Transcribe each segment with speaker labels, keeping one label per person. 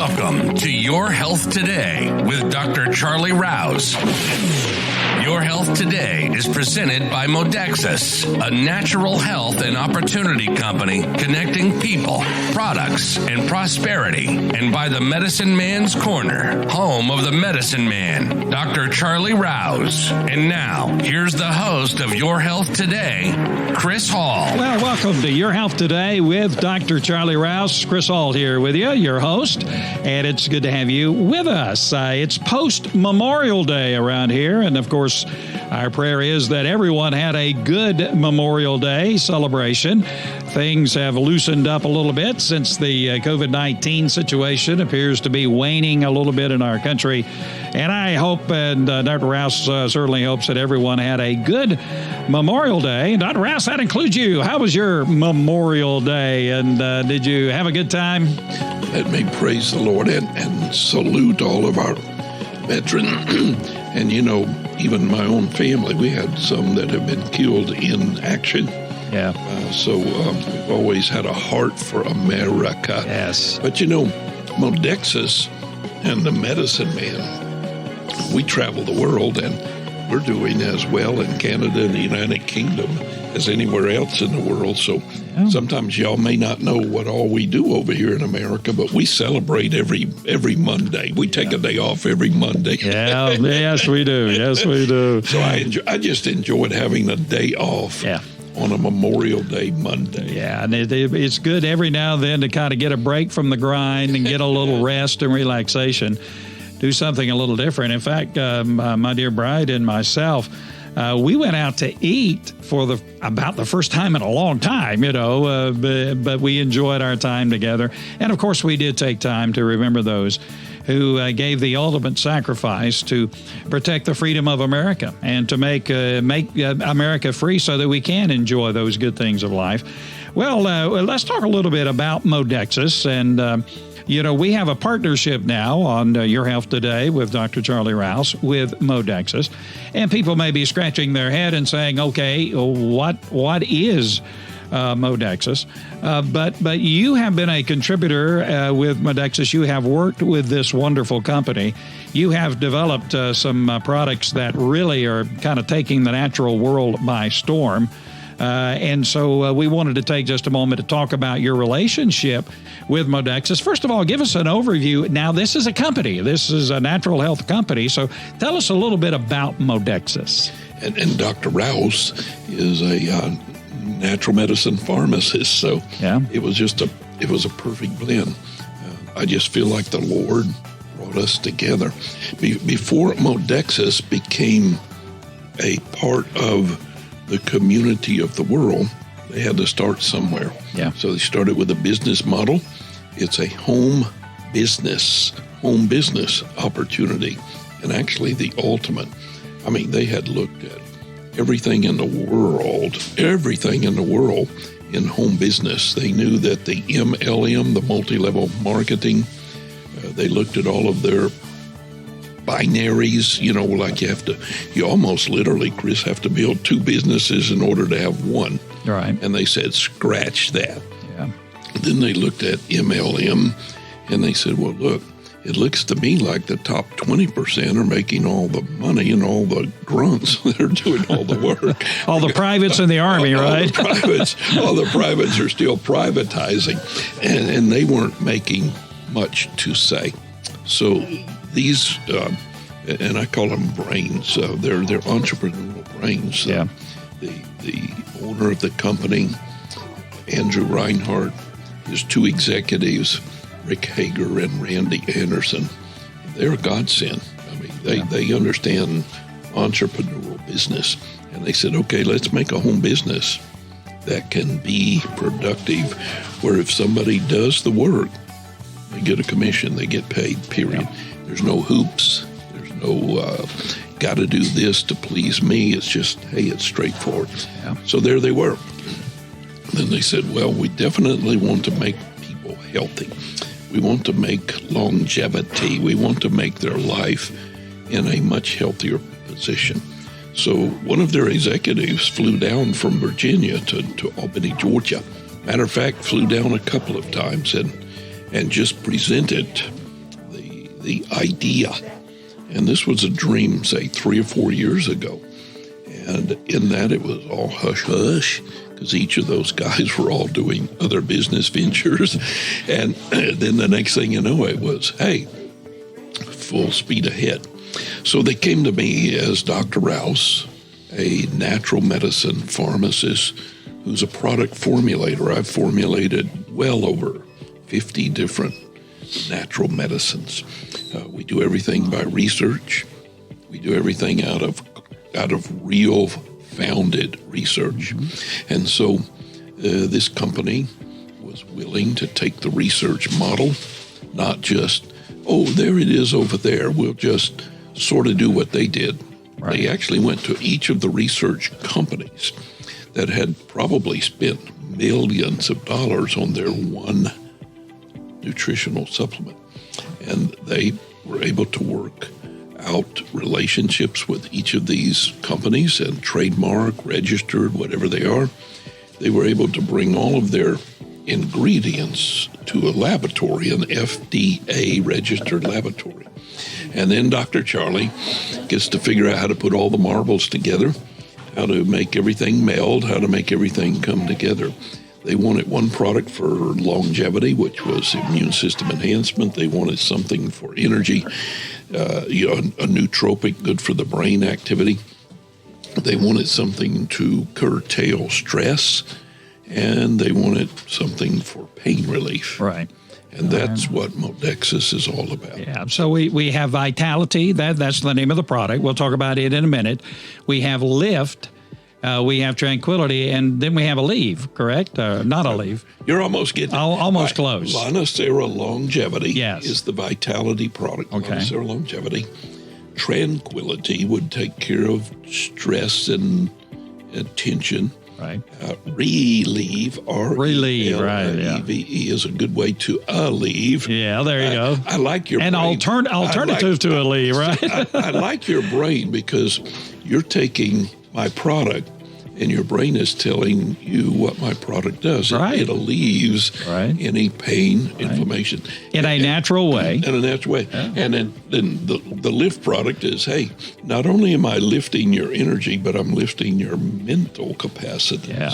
Speaker 1: Welcome to Your Health Today with Dr. Charlie Rouse. Your Health Today is presented by Modexus, a natural health and opportunity company connecting people, products, and prosperity, and by the Medicine Man's Corner, home of the Medicine Man, Dr. Charlie Rouse. And now, here's the host of Your Health Today, Chris Hall.
Speaker 2: Well, welcome to Your Health Today with Dr. Charlie Rouse. Chris Hall here with you, your host, and it's good to have you with us. It's post-Memorial Day around here, and of course, our prayer is that everyone had a good Memorial Day celebration. Things have loosened up a little bit since the COVID-19 situation appears to be waning a little bit in our country. And I hope, and Dr. Rouse certainly hopes, that everyone had a good Memorial Day. Dr. Rouse, that includes you. How was your Memorial Day? And did you have a good time?
Speaker 3: Let me praise the Lord and salute all of our veterans. And, you know, even my own family, we had some that have been killed in action.
Speaker 2: Yeah.
Speaker 3: So we've always had a heart for America.
Speaker 2: Yes.
Speaker 3: But, you know, Modexus and the Medicine Man, we travel the world, and we're doing as well in Canada and the United Kingdom as anywhere else in the world. So sometimes y'all may not know what all we do over here in America, but we celebrate every Monday. We take a day off every Monday.
Speaker 2: Yeah, yes, we do. Yes, we do.
Speaker 3: So I just enjoyed having a day off.
Speaker 2: Yeah.
Speaker 3: On a Memorial Day Monday.
Speaker 2: Yeah, and it's good every now and then to kind of get a break from the grind and get a little rest and relaxation. Do something a little different. In fact, my dear bride and myself, we went out to eat for about the first time in a long time, you know, but we enjoyed our time together. And of course, we did take time to remember those who gave the ultimate sacrifice to protect the freedom of America and to make America free so that we can enjoy those good things of life. Well, let's talk a little bit about Modexus. And, you know, we have a partnership now on Your Health Today with Dr. Charlie Rouse with Modexus. And people may be scratching their head and saying, okay, what is Modexus? But you have been a contributor with Modexus. You have worked with this wonderful company. You have developed some products that really are kind of taking the natural world by storm. And so we wanted to take just a moment to talk about your relationship with Modexus. First of all, give us an overview. Now, this is a company. This is a natural health company. So tell us a little bit about Modexus.
Speaker 3: And Dr. Rouse is a natural medicine pharmacist. So it was a perfect blend. I just feel like the Lord brought us together. Before Modexus became a part of the community of the world, they had to start somewhere.
Speaker 2: Yeah.
Speaker 3: So they started with a business model. It's a home business opportunity, and actually the ultimate. I mean, they had looked at everything in the world in home business. They knew that the MLM, the multi-level marketing, they looked at all of their binaries, you know, like you almost literally, Chris, have to build two businesses in order to have one.
Speaker 2: Right.
Speaker 3: And they said, scratch that.
Speaker 2: Yeah.
Speaker 3: Then they looked at MLM and they said, well, look, it looks to me like the top 20% are making all the money and all the grunts that are doing all the work.
Speaker 2: All the privates in the Army, right?
Speaker 3: All the privates are still privatizing, and they weren't making much to say. So these, and I call them brains, they're entrepreneurial brains.
Speaker 2: Yeah.
Speaker 3: The owner of the company, Andrew Reinhardt, his two executives, Rick Hager and Randy Anderson, they're a godsend. I mean, they understand entrepreneurial business. And they said, okay, let's make a home business that can be productive, where if somebody does the work, they get a commission, they get paid, period. Yeah. There's no hoops. There's no got to do this to please me. It's just, hey, it's straightforward. Yeah. So there they were. Then they said, well, we definitely want to make people healthy. We want to make longevity. We want to make their life in a much healthier position. So one of their executives flew down from Virginia to Albany, Georgia. Matter of fact, flew down a couple of times and just presented the idea. And this was a dream, say, 3 or 4 years ago. And in that, it was all hush-hush, because each of those guys were all doing other business ventures. And then the next thing you know, it was, hey, full speed ahead. So they came to me as Dr. Rouse, a natural medicine pharmacist who's a product formulator. I've formulated well over 50 different natural medicines. We do everything by research. We do everything out of real founded research. Mm-hmm. And so this company was willing to take the research model, not just, oh, there it is over there. We'll just sort of do what they did. Right. They actually went to each of the research companies that had probably spent millions of dollars on their one nutritional supplement. And they were able to work out relationships with each of these companies and trademark, registered, whatever they are. They were able to bring all of their ingredients to a laboratory, an FDA registered laboratory. And then Dr. Charlie gets to figure out how to put all the marbles together, how to make everything meld, how to make everything come together. They wanted one product for longevity, which was immune system enhancement. They wanted something for energy, a nootropic, good for the brain activity. They wanted something to curtail stress, and they wanted something for pain relief.
Speaker 2: Right.
Speaker 3: And that's what Modexus is all about.
Speaker 2: Yeah. So we have Vitality. That's the name of the product. We'll talk about it in a minute. We have Lift. We have Tranquility, and then we have Aleve, correct? Not Aleve.
Speaker 3: You're almost getting
Speaker 2: almost close.
Speaker 3: Lonacera Longevity is the Vitality product.
Speaker 2: Okay.
Speaker 3: Lonacera Longevity. Tranquility would take care of stress and tension.
Speaker 2: Right.
Speaker 3: Relieve,
Speaker 2: Relieve, right, yeah.
Speaker 3: R-E-L-I-E-V-E is a good way to alleviate.
Speaker 2: Yeah, there you go.
Speaker 3: I like your
Speaker 2: brain.
Speaker 3: And
Speaker 2: alternative to Aleve, right?
Speaker 3: I like your brain because you're taking my product and your brain is telling you what my product does.
Speaker 2: Right.
Speaker 3: It alleviates any pain, inflammation.
Speaker 2: In a natural way.
Speaker 3: In a natural way. Yeah. And then the Lift product is, hey, not only am I lifting your energy, but I'm lifting your mental capacity.
Speaker 2: Yeah.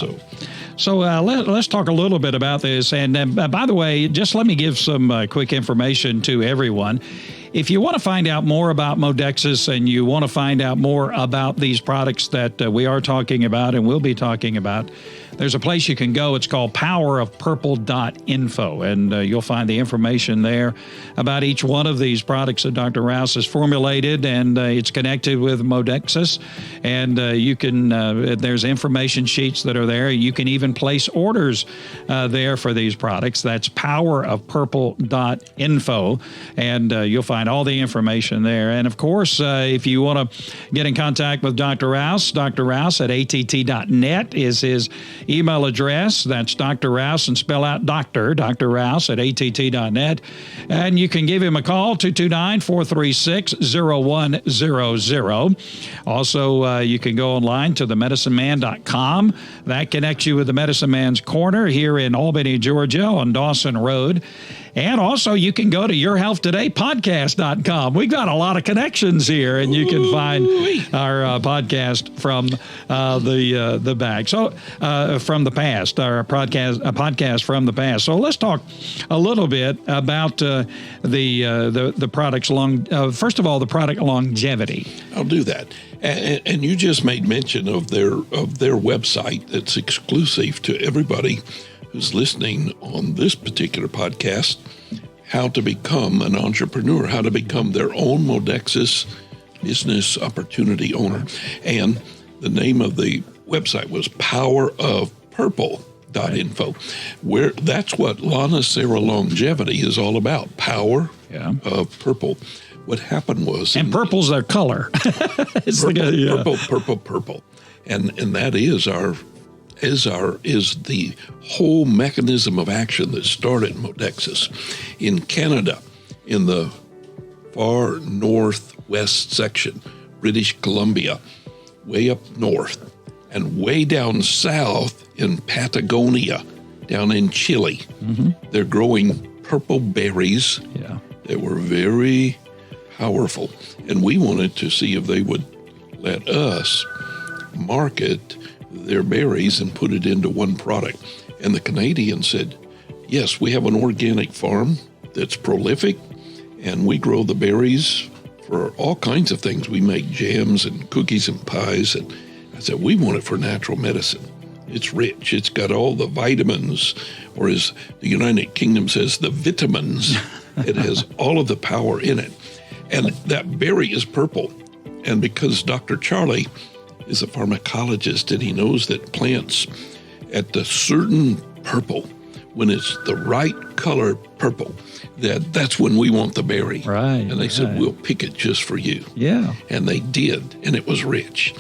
Speaker 2: So let's talk a little bit about this. And by the way, just let me give some quick information to everyone. If you want to find out more about Modexus and you want to find out more about these products that we are talking about and will be talking about, there's a place you can go. It's called powerofpurple.info, and you'll find the information there about each one of these products that Dr. Rouse has formulated, and it's connected with Modexus. And you can, there's information sheets that are there. You can even place orders there for these products. That's powerofpurple.info, and you'll find all the information there. And of course, if you want to get in contact with Dr. Rouse at att.net is his email address. That's Dr. Rouse, and spell out Dr. Rouse at att.net. And you can give him a call, 229-436-0100. Also, you can go online to themedicineman.com. That connects you with the Medicine Man's Corner here in Albany, Georgia on Dawson Road. And also, you can go to yourhealthtodaypodcast.com. We've got a lot of connections here, and you can find our podcast from the back. So, from the past, our podcast from the past. So let's talk a little bit about the product's first of all, the product longevity.
Speaker 3: I'll do that. And you just made mention of their website that's exclusive to everybody who's listening on this particular podcast, how to become an entrepreneur, how to become their own Modexus business opportunity owner. And the name of the website was powerofpurple.info, where that's what Lonacera Longevity is all about, power of purple. What happened was...
Speaker 2: And purple's their color. It's
Speaker 3: purple. And that is the whole mechanism of action that started Modexus. In Canada, in the far northwest section, British Columbia, way up north, and way down south in Patagonia, down in Chile, they're growing purple berries that were very powerful. And we wanted to see if they would let us market their berries and put it into one product. And the Canadians said, yes, we have an organic farm that's prolific, and we grow the berries for all kinds of things. We make jams and cookies and pies. And I said, we want it for natural medicine. It's rich. It's got all the vitamins, or as the United Kingdom says, the vitamins. It has all of the power in it. And that berry is purple. And because Dr. Charlie is a pharmacologist and he knows that plants at the certain purple, when it's the right color purple, that's when we want the berry.
Speaker 2: Right.
Speaker 3: And they said, we'll pick it just for you.
Speaker 2: Yeah.
Speaker 3: And they did, and it was rich.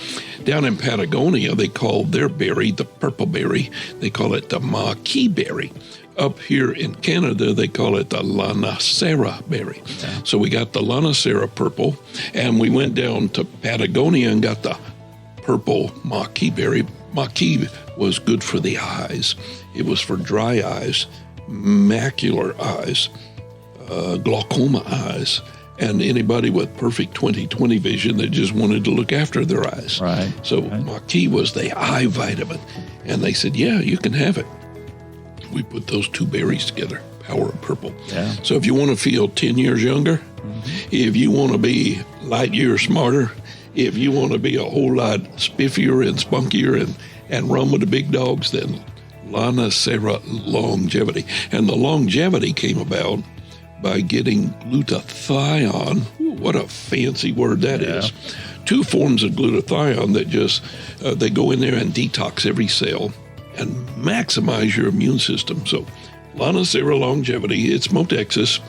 Speaker 3: Down in Patagonia, they called their berry, the purple berry, they call it the maquis berry. Up here in Canada, they call it the Lanacera berry. Yeah. So we got the Lanacera purple, and we went down to Patagonia and got the purple maquis berry. Maquis was good for the eyes. It was for dry eyes, macular eyes, glaucoma eyes, and anybody with perfect 20/20 vision that just wanted to look after their eyes.
Speaker 2: Right.
Speaker 3: So maquis was the eye vitamin. And they said, yeah, you can have it. We put those two berries together, power of purple.
Speaker 2: Yeah.
Speaker 3: So if you want to feel 10 years younger, if you want to be light years smarter, if you want to be a whole lot spiffier and spunkier and run with the big dogs, then Lanacera longevity. And the longevity came about by getting glutathione. Ooh, what a fancy word that is. 2 forms of glutathione that just, they go in there and detox every cell and maximize your immune system. So Lanacera longevity, it's Modexus,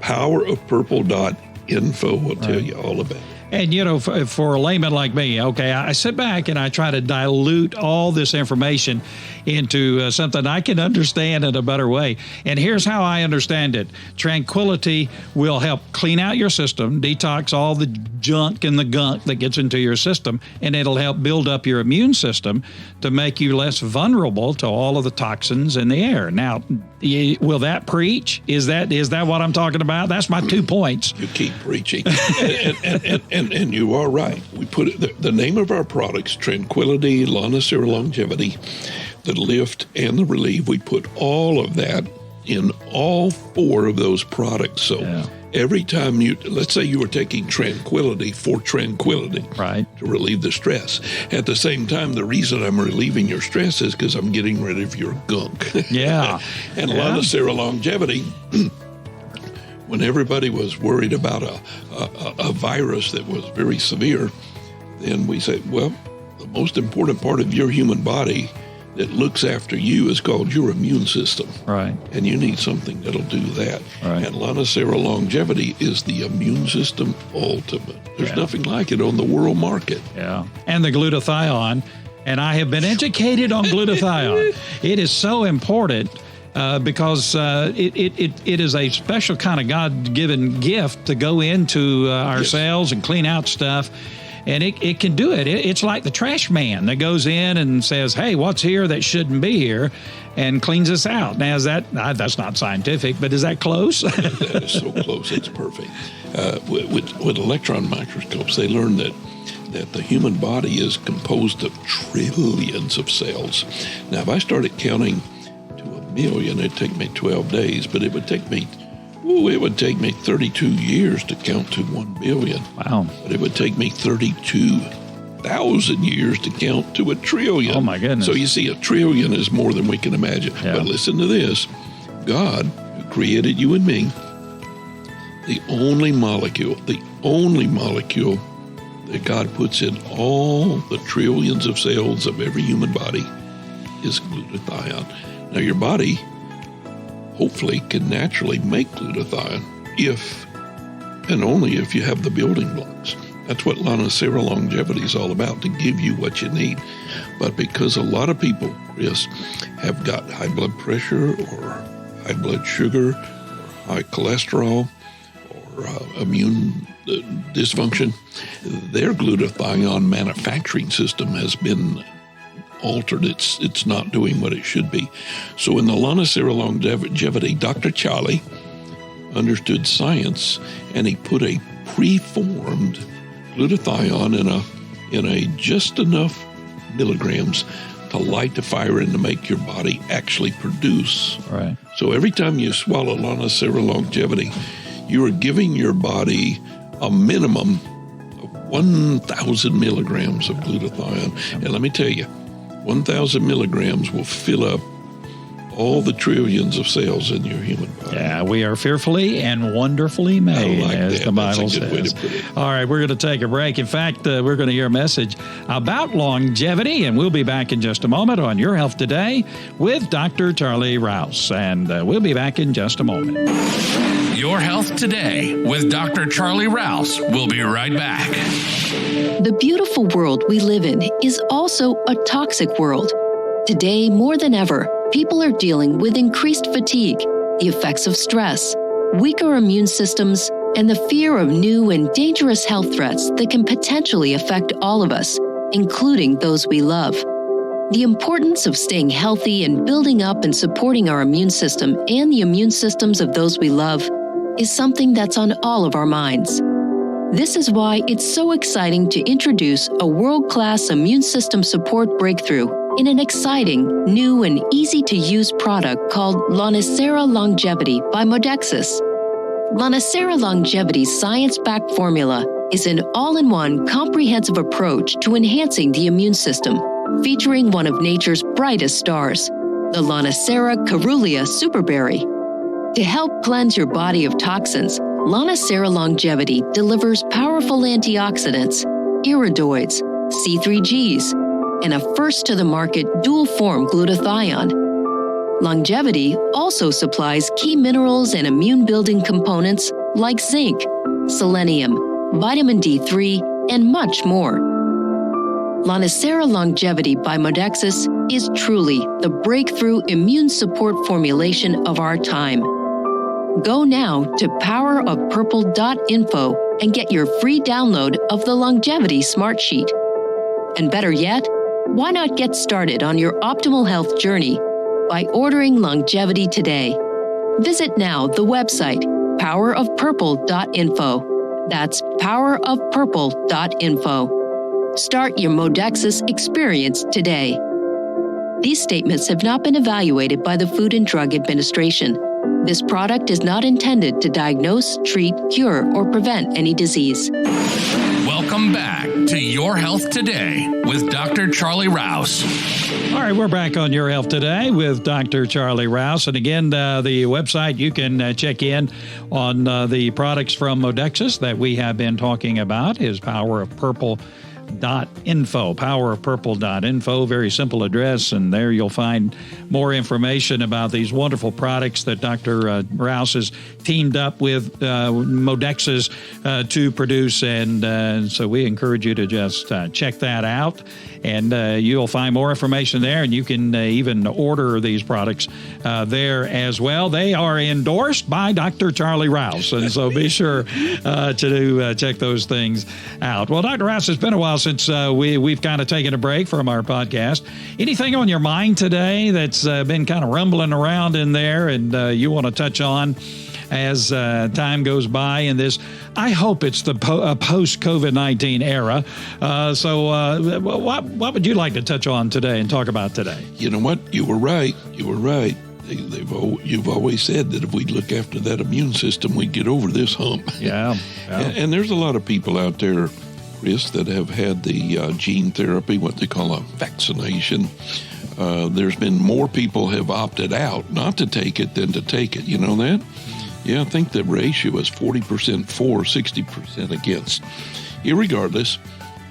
Speaker 3: powerofpurple.info will tell you all about it.
Speaker 2: And, you know, for a layman like me, okay, I sit back and I try to dilute all this information into something I can understand in a better way. And here's how I understand it. Tranquility will help clean out your system, detox all the junk and the gunk that gets into your system, and it'll help build up your immune system to make you less vulnerable to all of the toxins in the air. Now, will that preach? Is that what I'm talking about? That's my 2 points.
Speaker 3: You keep preaching. And you are right. We put it, the name of our products, Tranquility, Lanacera Longevity, the Lift, and the Relieve. We put all of that in all 4 of those products. So every time let's say you were taking Tranquility for tranquility,
Speaker 2: right,
Speaker 3: to relieve the stress. At the same time, the reason I'm relieving your stress is because I'm getting rid of your gunk.
Speaker 2: Yeah.
Speaker 3: And Lanacera Longevity, when everybody was worried about a virus that was very severe, then we said, well, the most important part of your human body that looks after you is called your immune system.
Speaker 2: Right.
Speaker 3: And you need something that'll do that.
Speaker 2: Right.
Speaker 3: And Lanacera Longevity is the immune system ultimate. There's nothing like it on the world market.
Speaker 2: Yeah. And the glutathione. And I have been educated on glutathione. It is so important. Because it is a special kind of God-given gift to go into our cells and clean out stuff. And it can do it. It's like the trash man that goes in and says, hey, what's here that shouldn't be here, and cleans us out. Now, that's not scientific, but is that close?
Speaker 3: That is so close. It's perfect. With electron microscopes, they learned that the human body is composed of trillions of cells. Now, if I started counting million, it'd take me 12 days, but it would take me 32 years to count to 1 billion.
Speaker 2: Wow.
Speaker 3: But it would take me 32,000 years to count to 1 trillion.
Speaker 2: Oh my goodness.
Speaker 3: So you see, 1 trillion is more than we can imagine.
Speaker 2: Yeah.
Speaker 3: But listen to this. God, who created you and me, the only molecule that God puts in all the trillions of cells of every human body is glutathione. Now, your body, hopefully, can naturally make glutathione if and only if you have the building blocks. That's what Lanacera Longevity is all about, to give you what you need. But because a lot of people, Chris, have got high blood pressure or high blood sugar or high cholesterol or immune dysfunction, their glutathione manufacturing system has been altered. It's not doing what it should be. So in the Lanacera Longevity, Dr. Charlie understood science, and he put a preformed glutathione in a just enough milligrams to light the fire and to make your body actually produce.
Speaker 2: Right.
Speaker 3: So every time you swallow Lonacera Longevity, you are giving your body a minimum of 1,000 milligrams of glutathione. And let me tell you, 1,000 milligrams will fill up all the trillions of cells in your human body.
Speaker 2: Yeah, we are fearfully and wonderfully made, as the Bible says.
Speaker 3: Way to put it.
Speaker 2: All right, we're going to take a break. In fact, we're going to hear a message about longevity, and we'll be back in just a moment on Your Health Today with Dr. Charlie Rouse. And we'll be back in just a moment.
Speaker 1: Your Health Today with Dr. Charlie Rouse. We'll be right back.
Speaker 4: The beautiful world we live in is also a toxic world. Today, more than ever, people are dealing with increased fatigue, the effects of stress, weaker immune systems, and the fear of new and dangerous health threats that can potentially affect all of us, including those we love. The importance of staying healthy and building up and supporting our immune system and the immune systems of those we love is something that's on all of our minds. This is why it's so exciting to introduce a world-class immune system support breakthrough in an exciting, new, and easy-to-use product called Lonacera Longevity by Modexus. Lonacera Longevity's science-backed formula is an all-in-one comprehensive approach to enhancing the immune system, featuring one of nature's brightest stars, the Lonacera Caerulea superberry. To help cleanse your body of toxins, Lonacera Longevity delivers powerful antioxidants, iridoids, C3Gs, and a first-to-the-market dual-form glutathione. Longevity also supplies key minerals and immune-building components like zinc, selenium, vitamin D3, and much more. Lonacera Longevity by Modexus is truly the breakthrough immune support formulation of our time. Go now to powerofpurple.info and get your free download of the Longevity Smart Sheet. And better yet, why not get started on your optimal health journey by ordering Longevity today? Visit now the website powerofpurple.info. That's powerofpurple.info. Start your Modexus experience today. These statements have not been evaluated by the Food and Drug Administration. This product is not intended to diagnose, treat, cure, or prevent any disease.
Speaker 1: Welcome back to Your Health Today with Dr. Charlie Rouse.
Speaker 2: All right, we're back on Your Health Today with Dr. Charlie Rouse. And again, the website, you can check in on the products from Modexus that we have been talking about is powerofpurple.info, powerofpurple.info, very simple address, and there you'll find more information about these wonderful products that Dr. Rouse has teamed up with Modexus to produce, and so we encourage you to just check that out, and you'll find more information there, and you can even order these products there as well. They are endorsed by Dr. Charlie Rouse, and so be sure to check those things out. Well, Dr. Rouse, it's been a while since we've kind of taken a break from our podcast. Anything on your mind today that's been kind of rumbling around in there and you want to touch on as time goes by in this? I hope it's the post-COVID-19 era. So what would you like to touch on today and talk about today?
Speaker 3: You know what? You were right. You've always said that if we look after that immune system, we'd get over this hump.
Speaker 2: Yeah.
Speaker 3: And there's a lot of people out there, Chris, that have had the gene therapy, what they call a vaccination. There's been more people have opted out not to take it than to take it. You know that? Yeah, I think the ratio is 40% for, 60% against. Irregardless,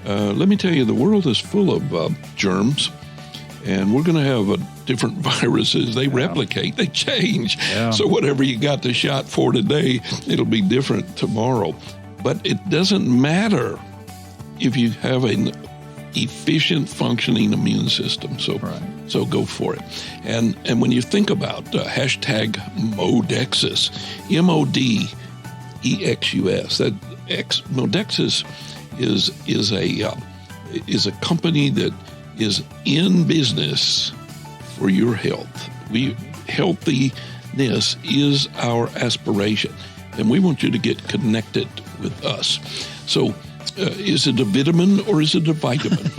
Speaker 3: let me tell you, the world is full of germs, and we're going to have different viruses. They replicate, they change.
Speaker 2: Yeah.
Speaker 3: So whatever you got the shot for today, it'll be different tomorrow. But it doesn't matter if you have an efficient, functioning immune system. So go for it. And when you think about hashtag Modexus, MODEXUS, that Modexus is a company that is in business for your health. Healthiness is our aspiration, and we want you to get connected with us. So is it a vitamin or is it a vitamin?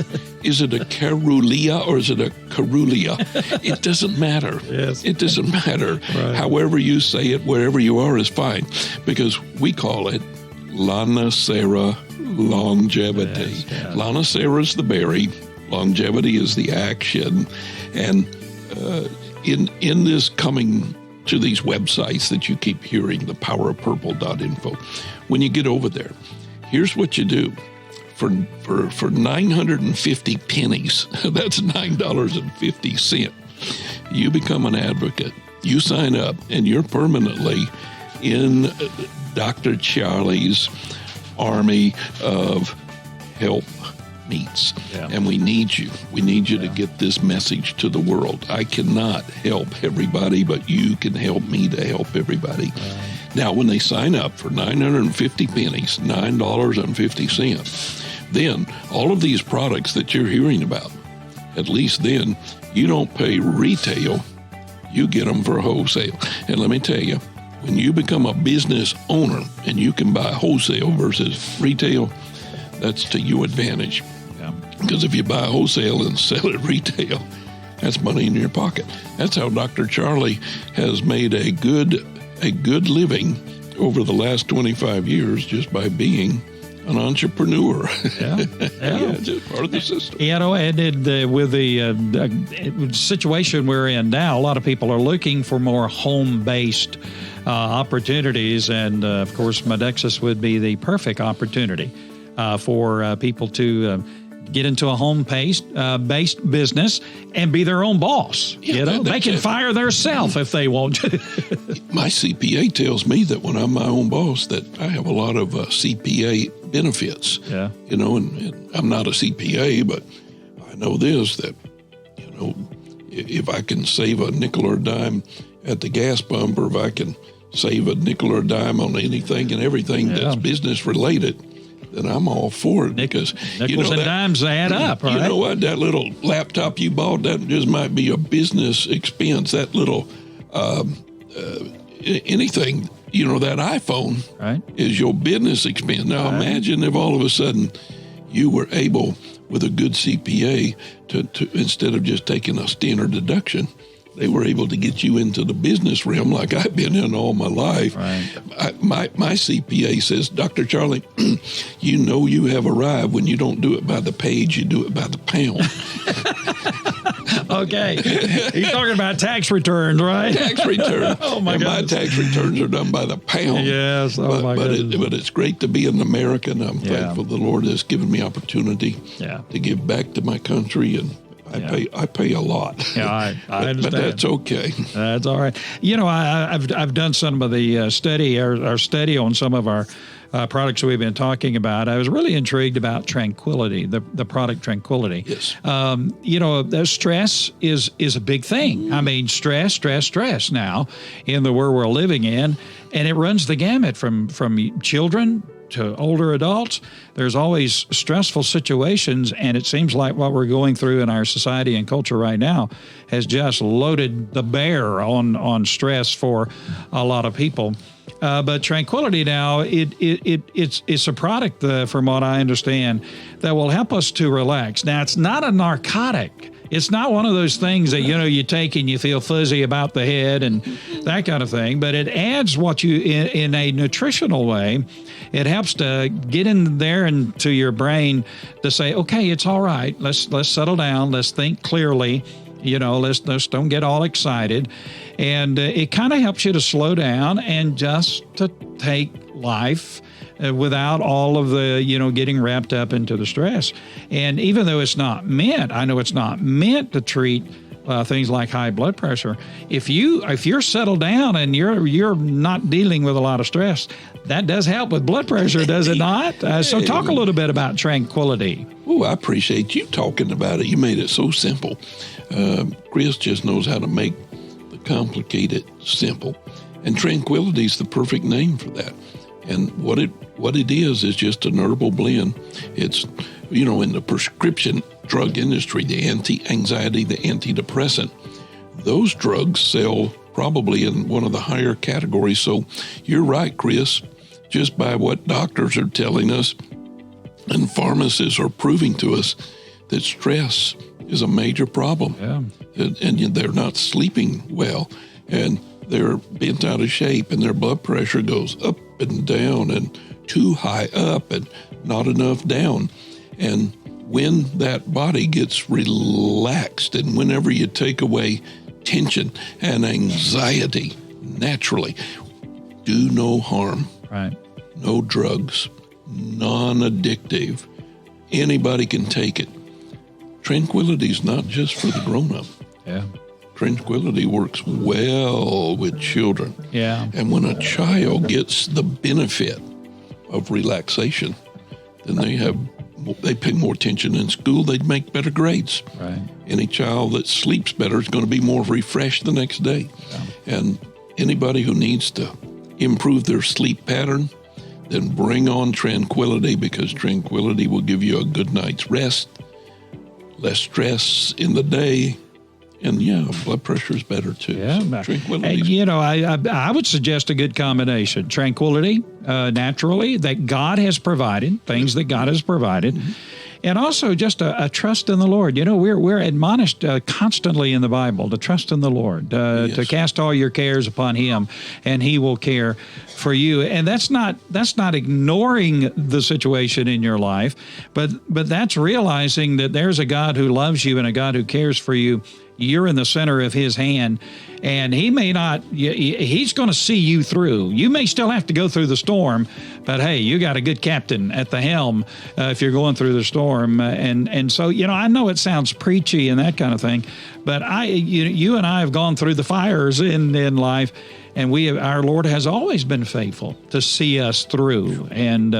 Speaker 3: Is it a carulia or is it a carulia? It doesn't matter.
Speaker 2: Yes.
Speaker 3: It doesn't matter.
Speaker 2: Right.
Speaker 3: However you say it, wherever you are is fine, because we call it Lanacera longevity.
Speaker 2: Yes, yes.
Speaker 3: Lanacera is the berry, longevity is the action, and in this coming to these websites that you keep hearing, the powerofpurple.info, when you get over there, here's what you do. For 950 pennies, that's $9.50, you become an advocate. You sign up, and you're permanently in Dr. Charlie's army of help meets.
Speaker 2: Yeah.
Speaker 3: And we need you. We need you to get this message to the world. I cannot help everybody, but you can help me to help everybody. Now, when they sign up for 950 pennies, $9.50, then all of these products that you're hearing about, at least then, you don't pay retail, you get them for wholesale. And let me tell you, when you become a business owner and you can buy wholesale versus retail, that's to your advantage.
Speaker 2: Yeah.
Speaker 3: Because if you buy wholesale and sell it retail, that's money in your pocket. That's how Dr. Charlie has made a good living over the last 25 years just by being an entrepreneur.
Speaker 2: Yeah.
Speaker 3: Yeah, just part of the system.
Speaker 2: You know, and with the situation we're in now, a lot of people are looking for more home-based opportunities, and of course, Modexus would be the perfect opportunity for people to get into a home-based business and be their own boss.
Speaker 3: Yeah,
Speaker 2: you know, they can fire theirself if they want to.
Speaker 3: My CPA tells me that when I'm my own boss, that I have a lot of CPA benefits.
Speaker 2: Yeah.
Speaker 3: You know, and I'm not a CPA, but I know this, that, you know, if I can save a nickel or a dime at the gas pump, or if I can save a nickel or a dime on anything and everything that's business related, then I'm all for it, because
Speaker 2: Nickels and dimes add up, right?
Speaker 3: You know what? That little laptop you bought, that just might be a business expense. That little anything, you know, that iPhone is your business expense. Now imagine if all of a sudden you were able, with a good CPA, to instead of just taking a standard deduction, they were able to get you into the business realm like I've been in all my life.
Speaker 2: Right.
Speaker 3: My CPA says, Dr. Charlie, you know you have arrived when you don't do it by the page, you do it by the pound.
Speaker 2: Okay. You're talking about tax returns, right?
Speaker 3: Tax returns.
Speaker 2: Oh, my God.
Speaker 3: My tax returns are done by the pound.
Speaker 2: Yes. Oh, my goodness.
Speaker 3: But it's great to be an American. I'm thankful the Lord has given me opportunity to give back to my country, and I pay a lot.
Speaker 2: Yeah, I understand.
Speaker 3: But that's okay.
Speaker 2: That's all right. You know, I've done some of the study on some of our products we've been talking about. I was really intrigued about Tranquility, the product Tranquility.
Speaker 3: Yes.
Speaker 2: You know, the stress is a big thing. I mean, stress now in the world we're living in, and it runs the gamut from children to older adults. There's always stressful situations, and it seems like what we're going through in our society and culture right now has just loaded the bear on stress for a lot of people. But Tranquility now, it's a product, from what I understand, that will help us to relax. Now, it's not a narcotic. It's not one of those things that, you know, you take and you feel fuzzy about the head and that kind of thing, but it adds what you, in a nutritional way, it helps to get in there into your brain to say, okay, it's all right. Let's settle down. Let's think clearly. You know, let's don't get all excited. And it kind of helps you to slow down and just to take life without all of the, you know, getting wrapped up into the stress. And even though I know it's not meant to treat things like high blood pressure, if you're settled down and you're not dealing with a lot of stress, that does help with blood pressure, does it not? So talk a little bit about Tranquility.
Speaker 3: Oh, I appreciate you talking about it. You made it so simple. Chris just knows how to make the complicated simple. And Tranquility is the perfect name for that. And what it is just an herbal blend. It's, you know, in the prescription drug industry, the anti-anxiety, the antidepressant, those drugs sell probably in one of the higher categories. So you're right, Chris. just by what doctors are telling us and pharmacists are proving to us that stress is a major problem.
Speaker 2: Yeah.
Speaker 3: And they're not sleeping well, and they're bent out of shape, and their blood pressure goes up and down, and too high up and not enough down. And when that body gets relaxed, and whenever you take away tension and anxiety naturally, do no harm,
Speaker 2: Right.
Speaker 3: no drugs, non-addictive, anybody can take it. Tranquility is not just for the grown-up.
Speaker 2: Yeah.
Speaker 3: Tranquility works well with children.
Speaker 2: Yeah.
Speaker 3: And when a child gets the benefit of relaxation, then they pay more attention in school, they'd make better grades.
Speaker 2: Right.
Speaker 3: Any child that sleeps better is going to be more refreshed the next day.
Speaker 2: Yeah.
Speaker 3: And anybody who needs to improve their sleep pattern, then bring on tranquility, because tranquility will give you a good night's rest, less stress in the day, and blood pressure is better too.
Speaker 2: Yeah.
Speaker 3: So tranquility.
Speaker 2: And, I would suggest a good combination. Tranquility, naturally, that God has provided, things that God has provided. Mm-hmm. And also just a trust in the Lord. We're admonished constantly in the Bible to trust in the Lord, to cast all your cares upon Him, and He will care for you. And that's not ignoring the situation in your life, but that's realizing that there's a God who loves you and a God who cares for you. You're in the center of His hand, and He may not, He's going to see you through. You may still have to go through the storm, but hey, you got a good captain at the helm if you're going through the storm. And so, I know it sounds preachy and that kind of thing, but you and I have gone through the fires in life, and our Lord has always been faithful to see us through. And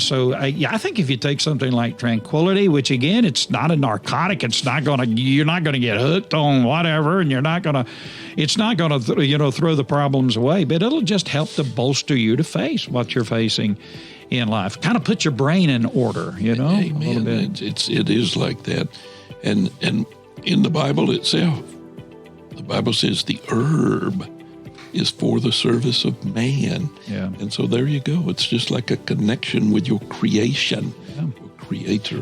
Speaker 2: so I think if you take something like tranquility, which again, it's not a narcotic, you're not going to get hooked on whatever, and it's not going to throw the problems away, but it'll just help to bolster you to face what you're facing in life. Kind of put your brain in order,
Speaker 3: Amen.
Speaker 2: a little bit.
Speaker 3: It is like that. And in the Bible itself, the Bible says the herb is for the service of man.
Speaker 2: Yeah.
Speaker 3: And so there you go. It's just like a connection with your creation, your Creator.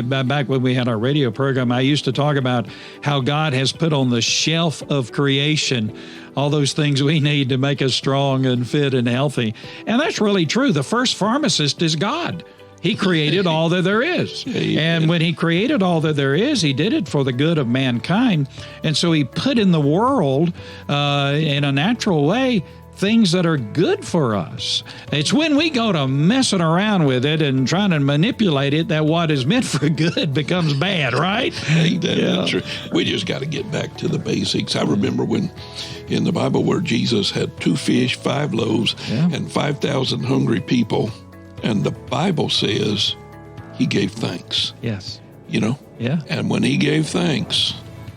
Speaker 2: Back when we had our radio program, I used to talk about how God has put on the shelf of creation all those things we need to make us strong and fit and healthy. And that's really true. The first pharmacist is God. He created all that there is.
Speaker 3: Amen.
Speaker 2: And when He created all that there is, He did it for the good of mankind. And so He put in the world, in a natural way, things that are good for us. It's when we go to messing around with it and trying to manipulate it that what is meant for good becomes bad, right?
Speaker 3: Ain't that true? We just got to get back to the basics. I remember when in the Bible where Jesus had 2 fish, 5 loaves, and 5,000 hungry people, and the Bible says He gave thanks.
Speaker 2: Yes.
Speaker 3: Yeah. And when He gave thanks,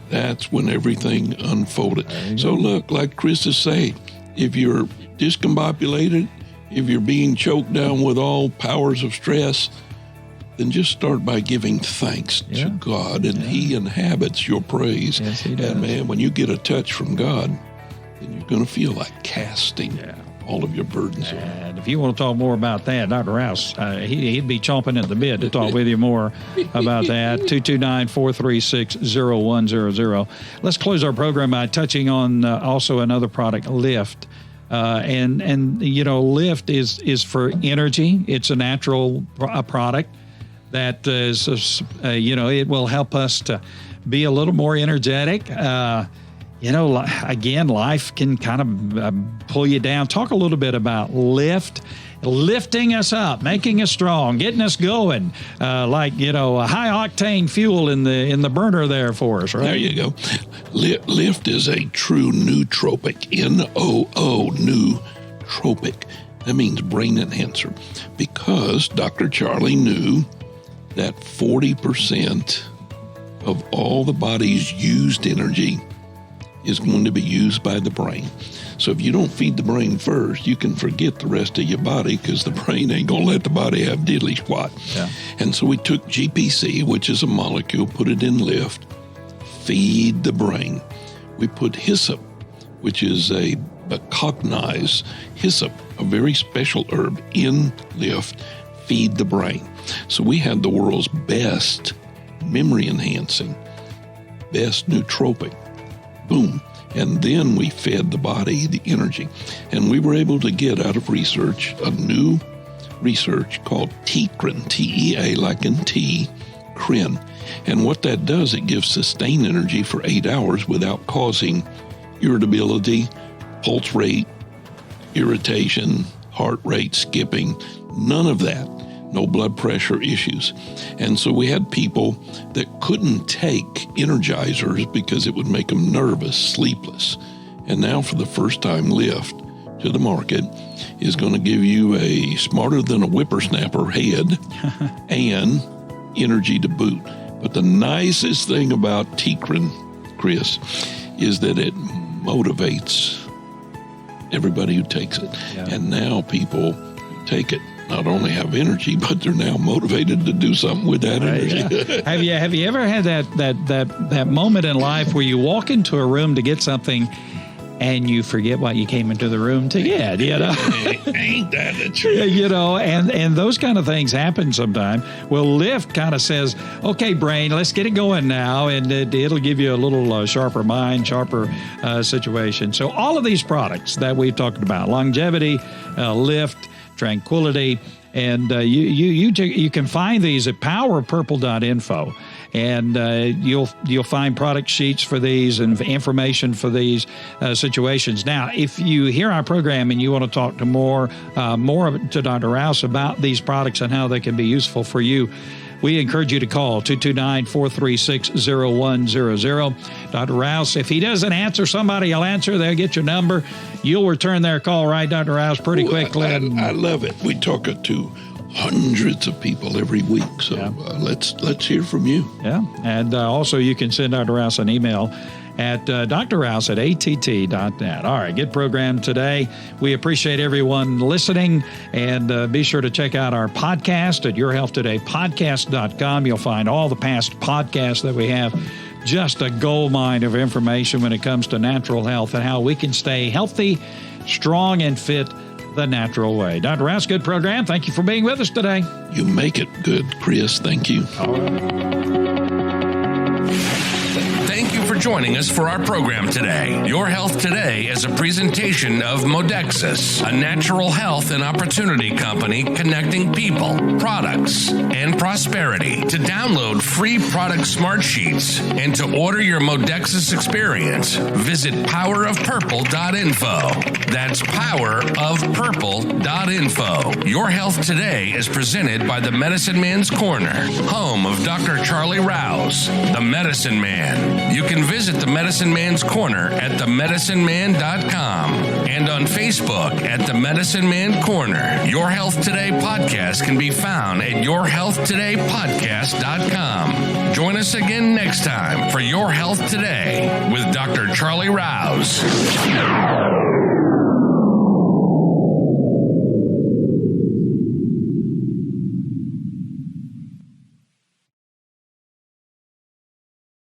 Speaker 3: that's when everything unfolded. So look, like Chris is saying, if you're discombobulated, if you're being choked down with all powers of stress, then just start by giving thanks to God, and He inhabits your praise.
Speaker 2: Yes, He does.
Speaker 3: And man, when you get a touch from God, then you're going to feel like casting all of your burdens on.
Speaker 2: And if you want to talk more about that, Dr. Rouse, he'd be chomping at the bit to talk with you more about that. 229-436-0100. Let's close our program by touching on also another product, Lift. Lift is for energy. It's a natural product that is, it will help us to be a little more energetic. Again, life can kind of pull you down. Talk a little bit about Lift, lifting us up, making us strong, getting us going, a high octane fuel in the burner there for us, right?
Speaker 3: There you go. Lift is a true nootropic, N-O-O, nootropic. That means brain enhancer, because Dr. Charlie knew that 40% of all the body's used energy is going to be used by the brain. So if you don't feed the brain first, you can forget the rest of your body, because the brain ain't going to let the body have diddly squat.
Speaker 2: Yeah.
Speaker 3: And so we took GPC, which is a molecule, put it in Lift, feed the brain. We put hyssop, which is a but cognize hyssop, a very special herb in Lift, feed the brain. So we had the world's best memory enhancing, best nootropic. Boom. And then we fed the body the energy. And we were able to get out of research a new research called T-crin, T-E-A like in tea, crin. And what that does, it gives sustained energy for 8 hours without causing irritability, pulse rate, irritation, heart rate skipping, none of that. No blood pressure issues. And so we had people that couldn't take energizers because it would make them nervous, sleepless. And now for the first time, Lift to the market is going to give you a smarter than a whippersnapper head and energy to boot. But the nicest thing about T-crin, Chris, is that it motivates everybody who takes it. Yeah. And now people who take it not only have energy, but they're now motivated to do something with that energy.
Speaker 2: Yeah. Have you ever had that moment in life where you walk into a room to get something and you forget what you came into the room to get, you know?
Speaker 3: Ain't that the truth?
Speaker 2: You know, and those kind of things happen sometime. Well, Lift kind of says, okay, brain, let's get it going now, and it'll give you a little sharper mind, sharper situation. So all of these products that we've talked about, longevity, Lift, tranquility, and you can find these at powerpurple.info, and you'll find product sheets for these and information for these situations. Now, if you hear our program and you want to talk to more to Dr. Rouse about these products and how they can be useful for you, we encourage you to call 229-436-0100. Dr. Rouse, if he doesn't answer, somebody will answer. They'll get your number. You'll return their call, right, Dr. Rouse, pretty quickly.
Speaker 3: I love it. We talk to hundreds of people every week, so let's hear from you.
Speaker 2: Yeah, and also you can send Dr. Rouse an email at drrouse@att.net. All right, good program today. We appreciate everyone listening, and be sure to check out our podcast at yourhealthtodaypodcast.com. You'll find all the past podcasts that we have. Just a gold mine of information when it comes to natural health and how we can stay healthy, strong, and fit the natural way. Dr. Rouse, good program. Thank you for being with us today.
Speaker 3: You make it good, Chris. Thank you.
Speaker 2: All right.
Speaker 1: Thank you for joining us for our program today. Your Health Today is a presentation of Modexus, a natural health and opportunity company connecting people, products, and prosperity. To download free product smart sheets and to order your Modexus experience, visit powerofpurple.info. That's powerofpurple.info. Your Health Today is presented by the Medicine Man's Corner, home of Dr. Charlie Rouse, the Medicine Man. You can visit the Medicine Man's Corner at themedicineman.com and on Facebook at the Medicine Man Corner. Your Health Today podcast can be found at yourhealthtodaypodcast.com. Join us again next time for Your Health Today with Dr. Charlie Rouse.